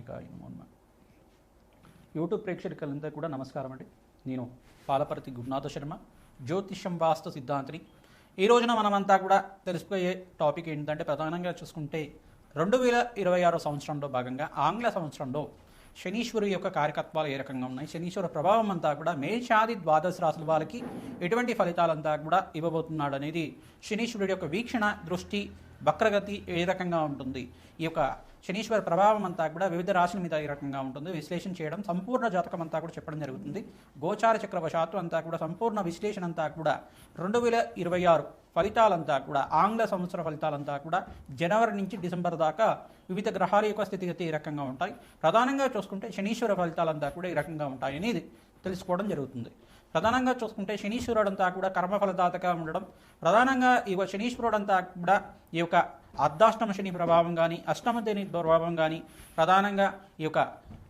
శ్రీమాత్రేకాయ నమః. యూట్యూబ్ ప్రేక్షకులంతా కూడా నమస్కారం అండి. నేను పాలపర్తి గురునాథ శర్మ, జ్యోతిషం వాస్తు సిద్ధాంతిని. ఈ రోజున మనమంతా కూడా తెలుసుకునే టాపిక్ ఏంటంటే, ప్రధానంగా చూసుకుంటే 2026 సంవత్సరంలో భాగంగా ఆంగ్ల సంవత్సరంలో శనీశ్వరు యొక్క కార్యకత్వాలు ఏ రకంగా ఉన్నాయి, శనీశ్వర ప్రభావం అంతా కూడా మేషాది ద్వాదశ రాశుల వాళ్ళకి ఎటువంటి ఫలితాలంతా కూడా ఇవ్వబోతున్నాడు అనేది, శనీశ్వరుడి యొక్క వీక్షణ దృష్టి వక్రగతి ఏ రకంగా ఉంటుంది, ఈ యొక్క శనీశ్వర ప్రభావం అంతా కూడా వివిధ రాశుల మీద ఏ రకంగా ఉంటుంది విశ్లేషణ చేయడం, సంపూర్ణ జాతకం అంతా కూడా చెప్పడం జరుగుతుంది. గోచార చక్రవశాత్తు అంతా కూడా సంపూర్ణ విశ్లేషణ అంతా కూడా 2026 ఫలితాలంతా కూడా ఆంగ్ల సంవత్సర ఫలితాలంతా కూడా జనవరి నుంచి డిసెంబర్ దాకా వివిధ గ్రహాల యొక్క స్థితిగతి ఏ రకంగా ఉంటాయి, ప్రధానంగా చూసుకుంటే శనీశ్వర ఫలితాలంతా కూడా ఏ రకంగా ఉంటాయి అనేది తెలుసుకోవడం జరుగుతుంది. ప్రధానంగా చూసుకుంటే శనీశ్వరుడు అంతా కూడా కర్మఫలదాతగా ఉండడం, ప్రధానంగా ఈ శనీశ్వరుడు అంతా కూడా ఈ యొక్క అర్ధాష్టమ శని ప్రభావం కానీ అష్టమ శని ప్రభావం కానీ, ప్రధానంగా ఈ యొక్క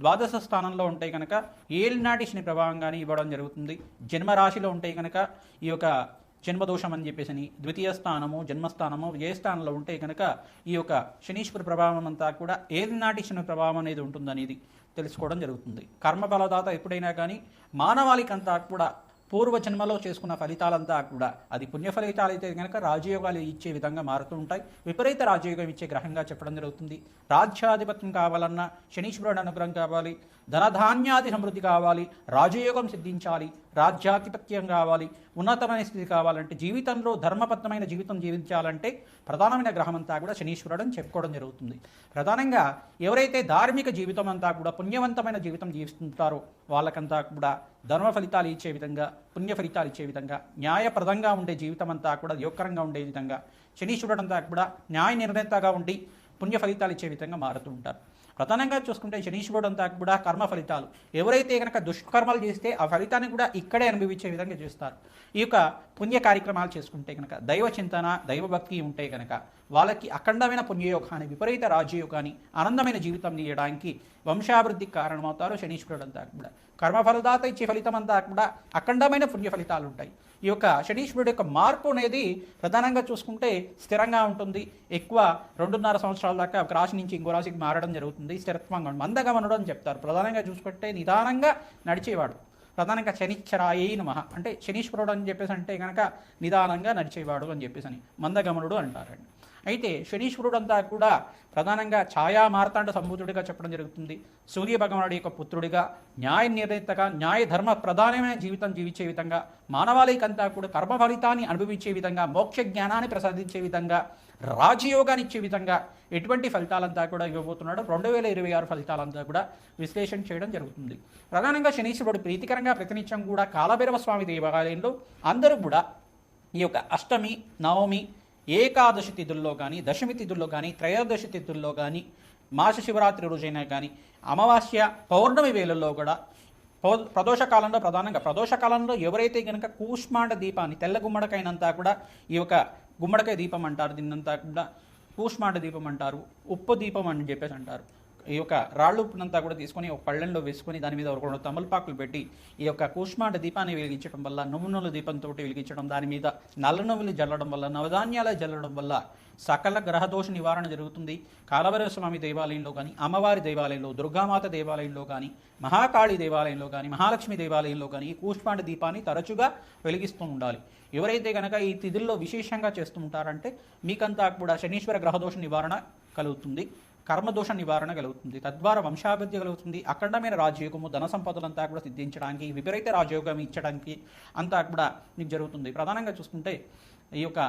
ద్వాదశ స్థానంలో ఉంటే కనుక ఏలినాటి శని ప్రభావం కానీ ఇవ్వడం జరుగుతుంది. జన్మరాశిలో ఉంటే కనుక ఈ యొక్క జన్మదోషం అని చెప్పేసి ద్వితీయ స్థానము జన్మస్థానము విజయస్థానంలో ఉంటే కనుక ఈ యొక్క శనీశ్వర ప్రభావం అంతా కూడా ఏలినాటి శని ప్రభావం అనేది ఉంటుందనేది తెలుసుకోవడం జరుగుతుంది. కర్మఫలదాత ఎప్పుడైనా కానీ మానవాళికంతా కూడా పూర్వజన్మలో చేసుకున్న ఫలితాలంతా కూడా అది పుణ్య ఫలితాలు అయితే కనుక రాజయోగాలు ఇచ్చే విధంగా మారుతూ ఉంటాయి. విపరీత రాజయోగం ఇచ్చే గ్రహంగా చెప్పడం జరుగుతుంది. రాజ్యాధిపత్యం కావాలన్నా శనీశ్వరుడు అనుగ్రహం కావాలి, ధనధాన్యాది సమృద్ధి కావాలి, రాజయోగం సిద్ధించాలి, రాజ్యాధిపత్యం కావాలి, ఉన్నతమైన స్థితి కావాలంటే, జీవితంలో ధర్మబద్ధమైన జీవితం జీవించాలంటే ప్రధానమైన గ్రహం అంతా కూడా శనీశ్వరుడు అని చెప్పుకోవడం జరుగుతుంది. ప్రధానంగా ఎవరైతే ధార్మిక జీవితం అంతా కూడా పుణ్యవంతమైన జీవితం జీవిస్తుంటారో వాళ్ళకంతా కూడా ధర్మ ఫలితాలు ఇచ్చే విధంగా, పుణ్య ఫలితాలు ఇచ్చే విధంగా, న్యాయప్రదంగా ఉండే జీవితం అంతా కూడా యోగకరంగా ఉండే విధంగా శనీశ్వరుడు అంతా కూడా న్యాయ నిర్ణేతగా ఉండి పుణ్య ఫలితాలు ఇచ్చే విధంగా మారుతూ ఉంటారు. ప్రధానంగా చూసుకుంటే శనీశ్వరుడు అంతా కూడా కర్మ ఫలితాలు, ఎవరైతే కనుక దుష్కర్మలు చేస్తే ఆ ఫలితాన్ని కూడా ఇక్కడే అనుభవించే విధంగా చేస్తారు. ఈ యొక్క పుణ్య కార్యక్రమాలు చేసుకుంటే కనుక, దైవ చింతన దైవభక్తి ఉంటే కనుక వాళ్ళకి అఖండమైన పుణ్యయోగాన్ని, విపరీత రాజయోగాన్ని, ఆనందమైన జీవితం తీయడానికి వంశాభివృద్ధికి కారణమవుతారు శనీశ్వరుడు అంతా కూడా. కర్మఫలదాత ఇచ్చే ఫలితం అంతా కూడా అఖండమైన పుణ్య ఫలితాలు ఉంటాయి. ఈ యొక్క శనీశ్వరుడు యొక్క మార్పు అనేది ప్రధానంగా చూసుకుంటే స్థిరంగా ఉంటుంది. ఎక్కువ 2.5 సంవత్సరాల దాకా ఒక రాశి నుంచి ఇంకో రాశికి మారడం జరుగుతుంది. స్థిరత్వంగా మందగమనుడు అని చెప్తారు. ప్రధానంగా చూసుకుంటే నిదానంగా నడిచేవాడు. ప్రధానంగా శనిశ్చరాయే నమః అంటే శనీశ్వరుడు అని చెప్పేసి అంటే కనుక నిదానంగా నడిచేవాడు అని చెప్పేసి అని మందగమనుడు అంటారండి. అయితే శనీశ్వరుడు అంతా కూడా ప్రధానంగా ఛాయా మార్తాండ సంభూతుడిగా చెప్పడం జరుగుతుంది. సూర్య భగవానుడి యొక్క పుత్రుడిగా, న్యాయ నిర్ణేతగా, న్యాయ ధర్మ ప్రధానమైన జీవితం జీవించే విధంగా, మానవాళికంతా కూడా కర్మ ఫలితాన్ని అనుభవించే విధంగా, మోక్ష జ్ఞానాన్ని ప్రసాదించే విధంగా, రాజయోగాన్ని ఇచ్చే విధంగా ఎటువంటి ఫలితాలంతా కూడా ఇవ్వబోతున్నాడు 2026 ఫలితాలంతా కూడా విశ్లేషణ చేయడం జరుగుతుంది. ప్రధానంగా శనీశ్వరుడు ప్రీతికరంగా ప్రతినిత్యం కూడా కాలభైరవ స్వామి దేవాలయంలో అందరూ కూడా ఈ యొక్క అష్టమి, నవమి, ఏకాదశి తిథుల్లో కానీ, దశమి తిథుల్లో కానీ, త్రయోదశి తిథుల్లో కానీ, మాస శివరాత్రి రోజైనా కానీ, అమావాస్య పౌర్ణమి వేళల్లో కూడా ప్రదోషకాలంలో, ప్రధానంగా ప్రదోషకాలంలో ఎవరైతే కనుక కూష్మాండ దీపాన్ని, తెల్ల గుమ్మడికాయనంతా కూడా ఈ యొక్క గుమ్మడికాయ దీపం అంటారు, దీన్నంతా కూడా కూష్మాండ దీపం అంటారు, ఉప్పు దీపం అని చెప్పేసి అంటారు. ఈ యొక్క రాళ్ళు ఉప్పునంతా కూడా తీసుకొని ఒక పళ్ళెంలో వేసుకొని దాని మీద ఒక 2 తమలపాకులు పెట్టి ఈ యొక్క కూష్మాండ దీపాన్ని వెలిగించడం వల్ల, నువ్వుల దీపంతో వెలిగించడం, దాని మీద నల్ల నువ్వులు జల్లడం వల్ల, నవధాన్యాలు జల్లడం వల్ల సకల గ్రహదోష నివారణ జరుగుతుంది. కాలభైరవ స్వామి దేవాలయంలో కానీ, అమ్మవారి దేవాలయంలో, దుర్గామాత దేవాలయంలో కానీ, మహాకాళి దేవాలయంలో కానీ, మహాలక్ష్మి దేవాలయంలో కానీ ఈ కూష్మాండ దీపాన్ని తరచుగా వెలిగిస్తూ ఉండాలి. ఎవరైతే కనుక ఈ తిథుల్లో విశేషంగా చేస్తూ ఉంటారంటే మీకంతా కూడా శనీశ్వర గ్రహదోష నివారణ కలుగుతుంది, కర్మదోష నివారణ కలుగుతుంది, తద్వారా వంశాభివృద్ధి కలుగుతుంది. అఖండమైన రాజయోగము, ధన సంపదలంతా కూడా సిద్ధించడానికి, విపరీత రాజయోగం ఇచ్చడానికి అంతా కూడా మీకు జరుగుతుంది. ప్రధానంగా చూసుకుంటే ఈ యొక్క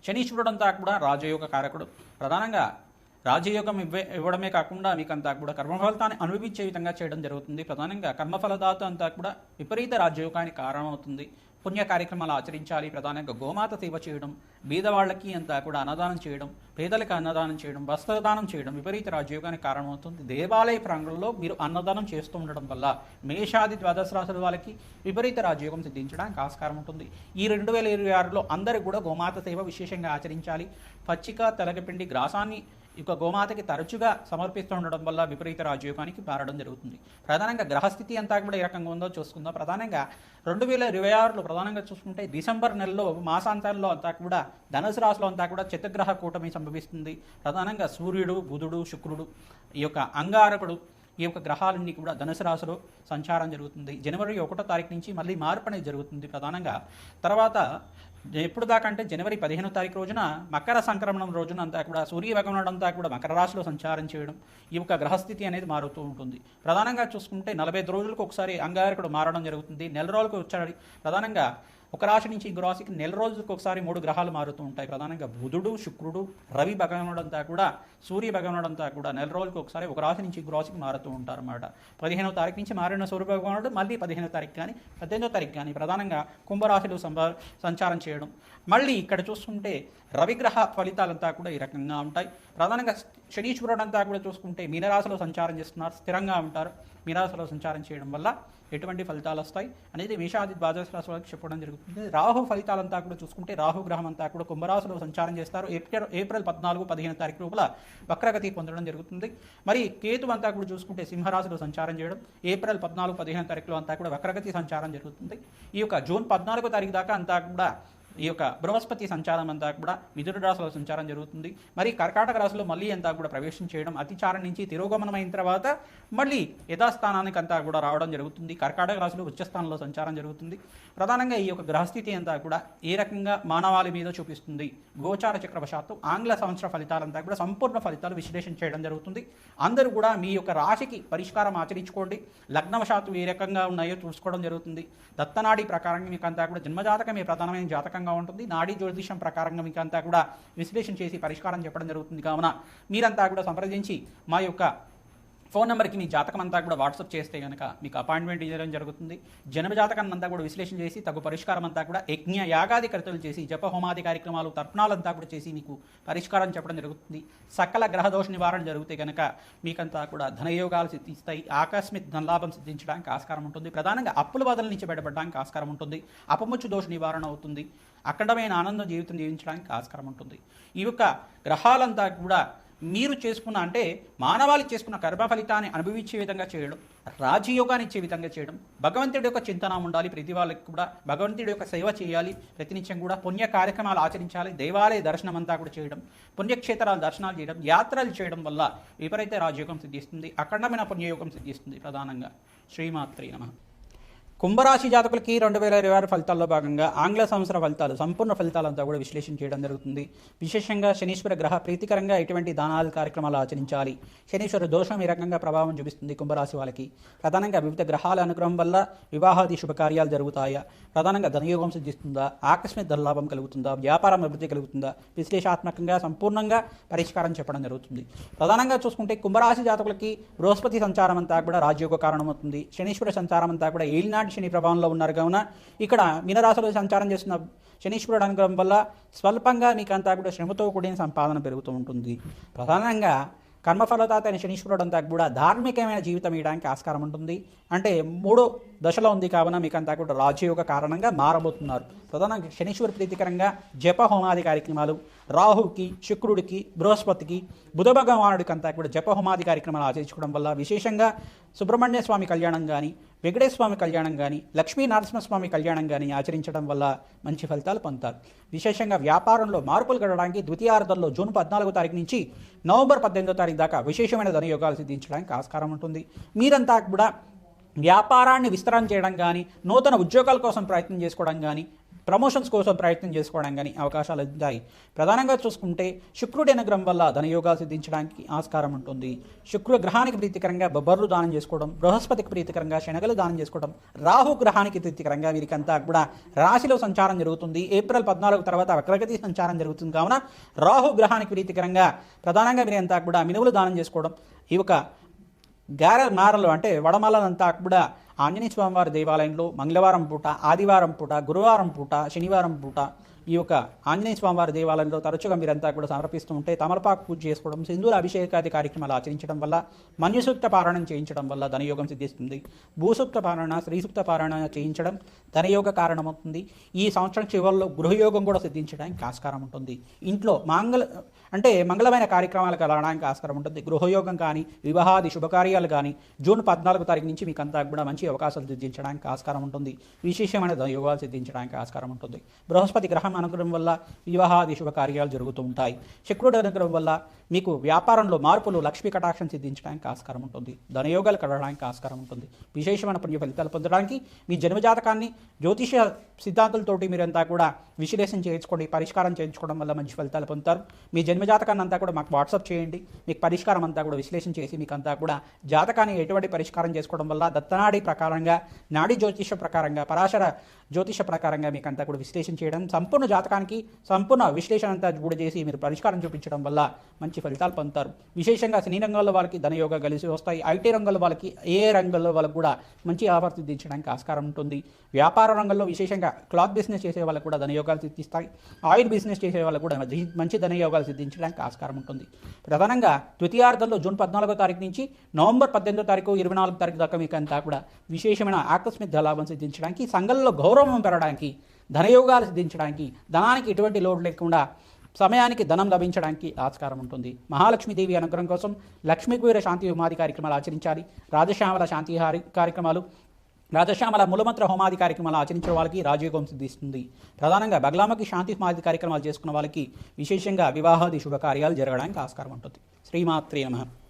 శనీశ్వరుడు అంతా కూడా రాజయోగ కారకుడు. ప్రధానంగా రాజయోగం ఇవ్వడమే కాకుండా మీకంతా కూడా కర్మఫలితాన్ని అనుభవించే విధంగా చేయడం జరుగుతుంది. ప్రధానంగా కర్మఫలదాత అంతా కూడా విపరీత రాజయోగానికి కారణమవుతుంది. పుణ్య కార్యక్రమాలు ఆచరించాలి. ప్రధానంగా గోమాత సేవ చేయడం, బీదవాళ్ళకి అంతా కూడా అన్నదానం చేయడం, పేదలకు అన్నదానం చేయడం, వస్త్రదానం చేయడం విపరీత రాజయోగానికి కారణమవుతుంది. దేవాలయ ప్రాంగణంలో మీరు అన్నదానం చేస్తూ ఉండడం వల్ల మేషాది ద్వాదశ రాశుల వాళ్ళకి విపరీత రాజయోగం సిద్ధించడానికి ఆస్కారం ఉంటుంది. ఈ 2026లో అందరూ కూడా గోమాత సేవ విశేషంగా ఆచరించాలి. పచ్చిక, తెలగపిండి, గ్రాసాన్ని ఇక గోమాతకి తరచుగా సమర్పిస్తూ ఉండడం వల్ల విపరీత రాజయోగానికి మారడం జరుగుతుంది. ప్రధానంగా గ్రహస్థితి అంతా కూడా ఏ రకంగా ఉందో చూసుకుందాం. ప్రధానంగా 2026లో ప్రధానంగా చూసుకుంటే డిసెంబర్ నెలలో మాసాంతంలో అంతా కూడా ధనుసు రాశిలో అంతా కూడా చతుర్గ్రహ కూటమి సంభవిస్తుంది. ప్రధానంగా సూర్యుడు, బుధుడు, శుక్రుడు, ఈ యొక్క అంగారకుడు, ఈ యొక్క గ్రహాలన్నీ కూడా ధనుసు రాశిలో సంచారం జరుగుతుంది. జనవరి 1వ తారీఖు నుంచి మళ్ళీ మార్పు అనేది జరుగుతుంది. ప్రధానంగా తర్వాత ఎప్పుడు దాకా అంటే జనవరి 15వ తారీఖు రోజున మకర సంక్రమణం రోజున అంతా కూడా సూర్య భగవానుడు అంతా కూడా మకర రాశిలో సంచారం చేయడం, ఈ యొక్క గ్రహస్థితి అనేది మారుతూ ఉంటుంది. ప్రధానంగా చూసుకుంటే 45 రోజులకు ఒకసారి అంగారకుడు మారడం జరుగుతుంది. నెల రోజులకు ఒకసారి ప్రధానంగా ఒక రాశి నుంచి ఇంకో రాశికి నెల రోజులకు ఒకసారి 3 గ్రహాలు మారుతూ ఉంటాయి. ప్రధానంగా బుధుడు, శుక్రుడు, రవి భగవానుడు అంతా కూడా సూర్య భగవానుడు అంతా కూడా నెల రోజులకు ఒకసారి ఒక రాశి నుంచి ఇంకో రాశికి మారుతూ ఉంటారు అన్నమాట. 15వ తారీఖు నుంచి మారిన సూర్య భగవానుడు మళ్ళీ 15వ తారీఖు కానీ 18వ తారీఖు కానీ ప్రధానంగా కుంభరాశిలో సంచారం చేయడం. మళ్ళీ ఇక్కడ చూసుకుంటే రవిగ్రహ ఫలితాలంతా కూడా ఈ రకంగా ఉంటాయి. ప్రధానంగా శనీశ్వరుడు అంతా కూడా చూసుకుంటే మీనరాశిలో సంచారం చేస్తున్నారు, స్థిరంగా ఉంటారు. మీనరాశిలో సంచారం చేయడం వల్ల ఎటువంటి ఫలితాలు వస్తాయి అనేది మేషాది ద్వాదశ రాశి వాళ్ళకి చెప్పడం జరుగుతుంది. రాహు ఫలితాలంతా కూడా చూసుకుంటే రాహు గ్రహం అంతా కూడా కుంభరాశిలో సంచారం చేస్తారు. ఏప్రిల్ 14, 15 తారీఖు లోపల వక్రగతి పొందడం జరుగుతుంది. మరి కేతు అంతా కూడా చూసుకుంటే సింహరాశిలో సంచారం చేయడం ఏప్రిల్ 14, 15 తారీఖులో అంతా కూడా వక్రగతి సంచారం జరుగుతుంది. ఈ యొక్క జూన్ 14వ తారీఖు దాకా అంతా కూడా ఈ యొక్క బృహస్పతి సంచారం అంతా కూడా మిథున రాశిలో సంచారం జరుగుతుంది. మరి కర్కాటక రాశిలో మళ్ళీ అంతా కూడా ప్రవేశం చేయడం, అతిచారం నుంచి తిరోగమనమైన తర్వాత మళ్ళీ యథాస్థానానికి అంతా కూడా రావడం జరుగుతుంది. కర్కాటక రాశిలో ఉచ్చస్థానంలో సంచారం జరుగుతుంది. ప్రధానంగా ఈ యొక్క గ్రహస్థితి అంతా కూడా ఏ రకంగా మానవాళి మీద చూపిస్తుంది, గోచార చక్రవశాత్తు ఆంగ్ల సంవత్సర ఫలితాలంతా కూడా సంపూర్ణ ఫలితాలు విశ్లేషణ చేయడం జరుగుతుంది. అందరూ కూడా మీ యొక్క రాశికి పరిష్కారం ఆచరించుకోండి. లగ్నవశాత్తు ఏ రకంగా ఉన్నాయో చూసుకోవడం జరుగుతుంది. దత్తనాడి ప్రకారంగా మీకు అంతా కూడా జన్మజాతకమే ప్రధానమైన జాతకంగా ఉంటుంది. నాడీ జ్యోతిషం ప్రకారంగా మీకు అంతా కూడా విశ్లేషణ చేసి పరిష్కారం చెప్పడం జరుగుతుంది. కావున మీరంతా కూడా సంప్రదించి మా యొక్క ఫోన్ నెంబర్కి మీ జాతకం అంతా కూడా వాట్సాప్ చేస్తే కనుక మీకు అపాయింట్మెంట్ ఇవ్వడం జరుగుతుంది. జన్మ జాతకాన్ని అంతా కూడా విశ్లేషణ చేసి తగు పరిష్కారం అంతా కూడా యజ్ఞ యాగాది కర్తలు చేసి జప హోమాది కార్యక్రమాలు తర్పణాలంతా కూడా చేసి మీకు పరిష్కారం చెప్పడం జరుగుతుంది. సకల గ్రహదోష నివారణ జరిగితే కనుక మీకంతా కూడా ధనయోగాలు సిద్ధిస్తాయి. ఆకస్మిక ధనలాభం సిద్ధించడానికి ఆస్కారం ఉంటుంది. ప్రధానంగా అప్పుల బాధల నుంచి బయటపడడానికి ఆస్కారం ఉంటుంది. అపముచ్చు దోష నివారణ అవుతుంది. అఖండమైన ఆనంద జీవితం జీవించడానికి ఆస్కారం ఉంటుంది. ఈ యొక్క గ్రహాలంతా కూడా మీరు చేసుకున్న అంటే మానవాళి చేసుకున్న కర్మ ఫలితాన్ని అనుభవించే విధంగా చేయడం, రాజయోగాన్ని ఇచ్చే విధంగా చేయడం, భగవంతుడి యొక్క చింతన ఉండాలి. ప్రతి వాళ్ళకి కూడా భగవంతుడి యొక్క సేవ చేయాలి. ప్రతినిత్యం కూడా పుణ్య కార్యక్రమాలు ఆచరించాలి. దేవాలయ దర్శనం అంతా కూడా చేయడం, పుణ్యక్షేత్రాల దర్శనాలు చేయడం, యాత్రలు చేయడం వల్ల విపరీత రాజయోగం సిద్ధిస్తుంది. అఖండమైన పుణ్యయోగం సిద్ధిస్తుంది. ప్రధానంగా శ్రీమాత్రే నమః. కుంభరాశి జాతకులకి 2026 ఫలితాల్లో భాగంగా ఆంగ్ల సంవత్సర ఫలితాలు సంపూర్ణ ఫలితాలంతా కూడా విశ్లేషణ చేయడం జరుగుతుంది. విశేషంగా శనీశ్వర గ్రహ ప్రీతికరంగా ఎటువంటి దానాలు కార్యక్రమాలు ఆచరించాలి, శనీశ్వర దోషం ఈ రకంగా ప్రభావం చూపిస్తుంది కుంభరాశి వాళ్ళకి. ప్రధానంగా వివిధ గ్రహాల అనుగ్రహం వల్ల వివాహాది శుభకార్యాలు జరుగుతాయా, ప్రధానంగా ధనయోగం సిద్ధిస్తుందా, ఆకస్మిక ధనలాభం కలుగుతుందా, వ్యాపారం అభివృద్ధి కలుగుతుందా, విశ్లేషాత్మకంగా సంపూర్ణంగా పరిష్కారం చెప్పడం జరుగుతుంది. ప్రధానంగా చూసుకుంటే కుంభరాశి జాతకులకి బృహస్పతి సంచారం అంతా కూడా రాజయోగ కారణమవుతుంది. శనీశ్వర సంచారం అంతా కూడా ఏలినాటి శని ప్రభావంలో ఉన్నారు కావున ఇక్కడ మీనరాశిలో సంచారం చేస్తున్న శనీశ్వరుడు అనుగ్రహం వల్ల స్వల్పంగా మీకంతా కూడా శ్రమతో కూడిన సంపాదన పెరుగుతూ ఉంటుంది. ప్రధానంగా కర్మఫలదాత అయిన శనీశ్వరుడు అంతా కూడా ధార్మికమైన జీవితం ఇవ్వడానికి ఆస్కారం ఉంటుంది. అంటే 3వ దశలో ఉంది కావున మీకంతా కూడా రాజయోగ కారణంగా మారబోతున్నారు. ప్రధానంగా శనీశ్వర ప్రీతికరంగా జప హోమాది కార్యక్రమాలు, రాహుకి, శుక్రుడికి, బృహస్పతికి, బుధ భగవానుడికి అంతా కూడా జప హోమాది కార్యక్రమాలు ఆచరించుకోవడం వల్ల విశేషంగా సుబ్రహ్మణ్య స్వామి కళ్యాణం కానీ, వెంకటేశ్వర స్వామి కళ్యాణం కానీ, లక్ష్మీ నరసింహస్వామి కళ్యాణం కానీ ఆచరించడం వల్ల మంచి ఫలితాలు పొందుతారు. విశేషంగా వ్యాపారంలో మార్పులు కలగడానికి ద్వితీయార్థంలో జూన్ 14వ తారీఖు నుంచి నవంబర్ 18వ తారీఖు దాకా విశేషమైన ధనయోగాలు సిద్ధించడానికి ఆస్కారం ఉంటుంది. మీరంతా కూడా వ్యాపారాన్ని విస్తరణ చేయడం కానీ, నూతన ఉద్యోగాల కోసం ప్రయత్నం చేసుకోవడం కానీ, ప్రమోషన్స్ కోసం ప్రయత్నం చేసుకోవడం కానీ అవకాశాలు ఉంటాయి. ప్రధానంగా చూసుకుంటే శుక్రుడి అనుగ్రహం వల్ల ధనయోగాలు సిద్ధించడానికి ఆస్కారం ఉంటుంది. శుక్ర గ్రహానికి ప్రీతికరంగా బొబ్బర్లు దానం చేసుకోవడం, బృహస్పతికి ప్రీతికరంగా శనగలు దానం చేసుకోవడం, రాహు గ్రహానికి ప్రీతికరంగా వీరికంతా కూడా రాశిలో సంచారం జరుగుతుంది. ఏప్రిల్ 14 తర్వాత వక్రగతి సంచారం జరుగుతుంది కావున రాహు గ్రహానికి ప్రీతికరంగా ప్రధానంగా వీరంతా కూడా మినువులు దానం చేసుకోవడం, ఈ యొక్క మారలు అంటే వడమాలంతా కూడా ఆంజనేయ స్వామివారి దేవాలయంలో మంగళవారం పూట, ఆదివారం పూట, గురువారం పూట, శనివారం పూట ఈ యొక్క ఆంజనేయ స్వామివారి దేవాలయంలో తరచుగా మీరంతా కూడా సమర్పిస్తూ ఉంటే తమలపాకు పూజ చేసుకోవడం, సింధూర అభిషేకాది కార్యక్రమాలు ఆచరించడం వల్ల, మన్యుసూక్త పారాయణం చేయించడం వల్ల ధనయోగం సిద్ధిస్తుంది. భూసూక్త పారాయణ, శ్రీసూక్త పారాయణ చేయించడం ధనయోగ కారణమవుతుంది. ఈ సంవత్సరం చివరిలో గృహయోగం కూడా సిద్ధించడానికి ఆస్కారం ఉంటుంది. ఇంట్లో అంటే మంగళమైన కార్యక్రమాలు కలగడానికి ఆస్కారం ఉంటుంది. గృహయోగం కానీ, వివాహాది శుభకార్యాలు కానీ జూన్ 14 తారీఖు నుంచి మీకు అంతా కూడా మంచి అవకాశాలు సిద్ధించడానికి ఆస్కారం ఉంటుంది. విశేషమైన యోగాలు సిద్ధించడానికి ఆస్కారం ఉంటుంది. బృహస్పతి గ్రహం అనుగ్రహం వల్ల వివాహాది శుభకార్యాలు జరుగుతూ ఉంటాయి. శుక్రుడు అనుగ్రహం వల్ల మీకు వ్యాపారంలో మార్పులు, లక్ష్మీ కటాక్షం సిద్ధించడానికి ఆస్కారం ఉంటుంది. ధనయోగాలు కలగడానికి ఆస్కారం ఉంటుంది. విశేషమైన పుణ్య ఫలితాలు పొందడానికి మీ జన్మజాతకాన్ని జ్యోతిష సిద్ధాంతాలతోటి మీరంతా కూడా విశ్లేషణ చేయించుకోండి. పరిష్కారం చేయించుకోవడం వల్ల మంచి ఫలితాలు పొందుతారు. మీ జన్మజాతకాన్ని అంతా కూడా మాకు వాట్సాప్ చేయండి. మీకు పరిష్కారం అంతా కూడా విశ్లేషణ చేసి మీకు అంతా కూడా జాతకాన్ని ఎటువంటి పరిష్కారం చేసుకోవడం వల్ల దత్తనాడి ప్రకారంగా, నాడి జ్యోతిష ప్రకారంగా, పరాశర జ్యోతిష ప్రకారంగా మీకు అంతా కూడా విశ్లేషణ చేయడం, సంపూర్ణ జాతకానికి సంపూర్ణ విశ్లేషణ అంతా కూడా చేసి మీరు పరిష్కారం చూపించడం వల్ల మంచి ఫలితాలు పొందుతారు. విశేషంగా సినీ రంగంలో వాళ్ళకి ధనయోగా కలిసి వస్తాయి. ఐటీ రంగంలో వాళ్ళకి, ఏ రంగంలో వాళ్ళకి కూడా మంచి ఆఫర్ సిద్ధించడానికి ఆస్కారం ఉంటుంది. వ్యాపార రంగంలో విశేషంగా క్లాత్ బిజినెస్ చేసే వాళ్ళకు కూడా ధనయోగాలు సిద్ధిస్తాయి. ఆయిల్ బిజినెస్ చేసే వాళ్ళకు కూడా మంచి ధనయోగాలు సిద్ధించడానికి ఆస్కారం ఉంటుంది. ప్రధానంగా ద్వితీయార్థంలో జూన్ 14 తారీఖు నుంచి నవంబర్ 18 తారీఖు 24 తారీఖు దాకా మీకు అంతా కూడా విశేషమైన ఆకస్మిక ధనలాభం సిద్ధించడానికి, సంఘంలో గౌరవం పెరగడానికి, ధనయోగాలు సిద్ధించడానికి, ధనానికి ఎటువంటి లోటు లేకుండా సమయానికి ధనం లభించడానికి ఆస్కారం ఉంటుంది. మహాలక్ష్మీదేవి అనుగ్రహం కోసం లక్ష్మీకుబేర శాంతి హోమాది కార్యక్రమాలు ఆచరించాలి. రాజశ్యామల శాంతి కార్యక్రమాలు, రాజశ్యామల మూలమంత్ర హోమాది కార్యక్రమాలు ఆచరించే వాళ్ళకి రాజయోగం సిద్ధిస్తుంది. ప్రధానంగా బగలామకి శాంతి హోమాది కార్యక్రమాలు చేసుకున్న వాళ్ళకి విశేషంగా వివాహాది శుభకార్యాలు జరగడానికి ఆస్కారం ఉంటుంది. శ్రీమాత్రే నమః.